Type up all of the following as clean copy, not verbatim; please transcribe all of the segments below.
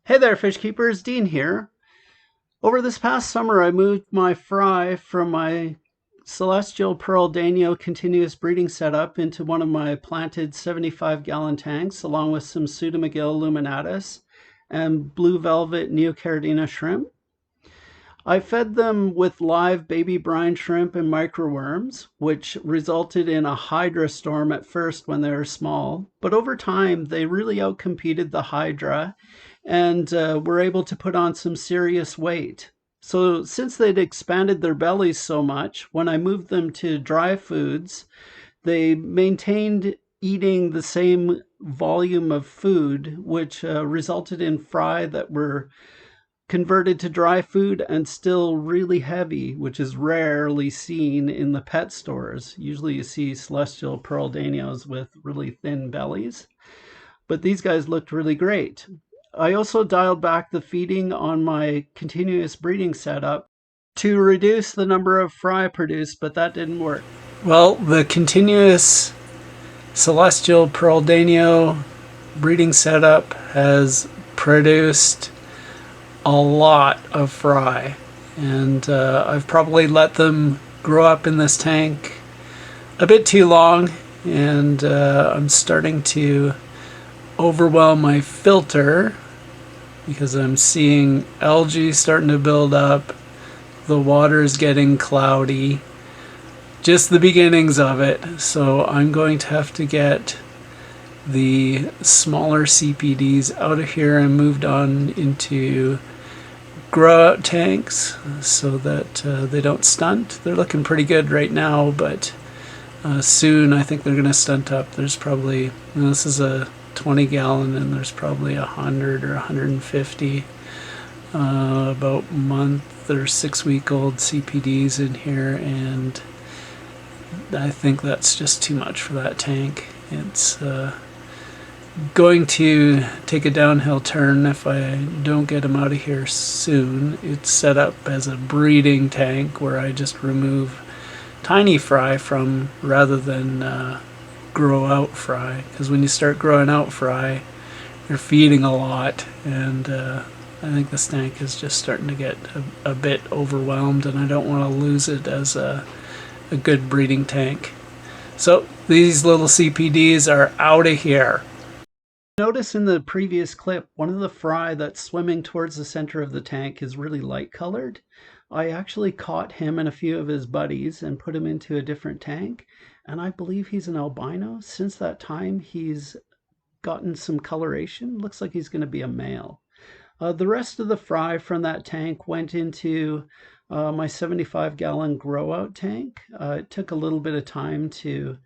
Hey there, fish keepers. Dean here. Over this past summer, I moved my fry from my celestial pearl Danio continuous breeding setup into one of my planted 75-gallon tanks, along with some Pseudomagil luminatus and blue velvet neocaridina shrimp. I fed them with live baby brine shrimp and microworms, which resulted in a hydra storm at first when they were small. But over time, they really outcompeted the hydra and were able to put on some serious weight. So since they'd expanded their bellies so much, when I moved them to dry foods, they maintained eating the same volume of food, which resulted in fry that were converted to dry food and still really heavy, which is rarely seen in the pet stores. Usually you see celestial pearl danios with really thin bellies, but these guys looked really great. I also dialed back the feeding on my continuous breeding setup to reduce the number of fry produced, but that didn't work. Well, the continuous celestial pearl danio breeding setup has produced a lot of fry, and I've probably let them grow up in this tank a bit too long, and I'm starting to overwhelm my filter because I'm seeing algae starting to build up. The water's getting cloudy, just the beginnings of it. So I'm going to have to get the smaller CPDs out of here and moved on into grow out tanks so that they don't stunt. They're looking pretty good right now, but soon I think they're going to stunt up. There's probably, this is a 20 gallon and there's probably 100 or 150 about month or 6 week old CPDs in here, and I think that's just too much for that tank. It's going to take a downhill turn if I don't get them out of here soon. It's set up as a breeding tank where I just remove tiny fry from rather than grow out fry, because when you start growing out fry you're feeding a lot, and I think this tank is just starting to get a bit overwhelmed, and I don't want to lose it as a good breeding tank. So these little CPDs are out of here. Notice in the previous clip, one of the fry that's swimming towards the center of the tank is really light colored. I actually caught him and a few of his buddies and put him into a different tank, and I believe he's an albino. Since that time, he's gotten some coloration. Looks like he's going to be a male. The rest of the fry from that tank went into my 75-gallon grow out tank. It took a little bit of time to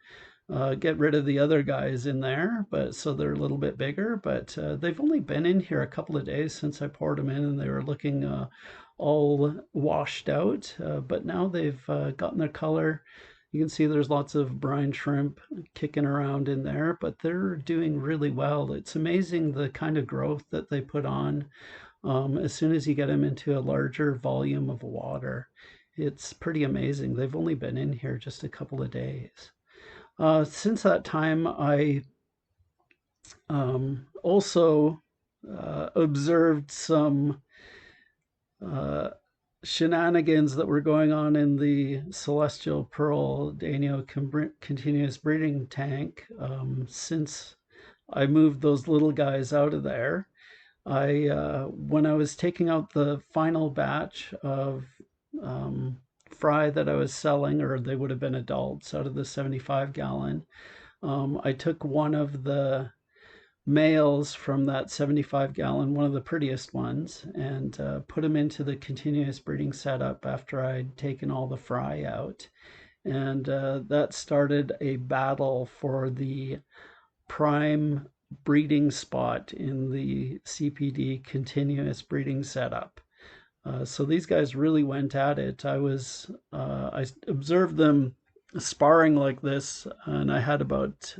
get rid of the other guys in there, but so they're a little bit bigger, but they've only been in here a couple of days since I poured them in, and they were looking all washed out, but now they've gotten their color. You can see there's lots of brine shrimp kicking around in there, but they're doing really well. It's amazing the kind of growth that they put on as soon as you get them into a larger volume of water. It's pretty amazing. They've only been in here just a couple of days. Since that time, I also observed some shenanigans that were going on in the celestial pearl Danio continuous breeding tank. Since I moved those little guys out of there, when I was taking out the final batch of fry that I was selling, or they would have been adults out of the 75-gallon, I took one of the males from that 75-gallon, one of the prettiest ones, and put him into the continuous breeding setup after I'd taken all the fry out. And that started a battle for the prime breeding spot in the CPD continuous breeding setup. So these guys really went at it. I observed them sparring like this, and I had about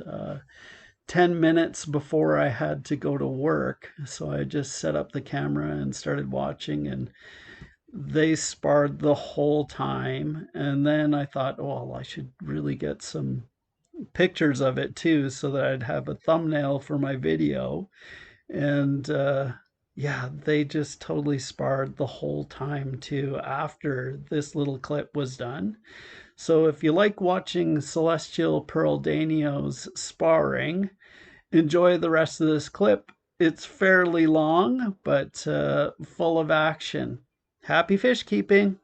10 minutes before I had to go to work. So I just set up the camera and started watching, and they sparred the whole time. And then I thought, oh, well, I should really get some pictures of it too, so that I'd have a thumbnail for my video. And Yeah, they just totally sparred the whole time too after this little clip was done. So if you like watching celestial pearl danios sparring, enjoy the rest of this clip. It's fairly long, but full of action. Happy fish keeping!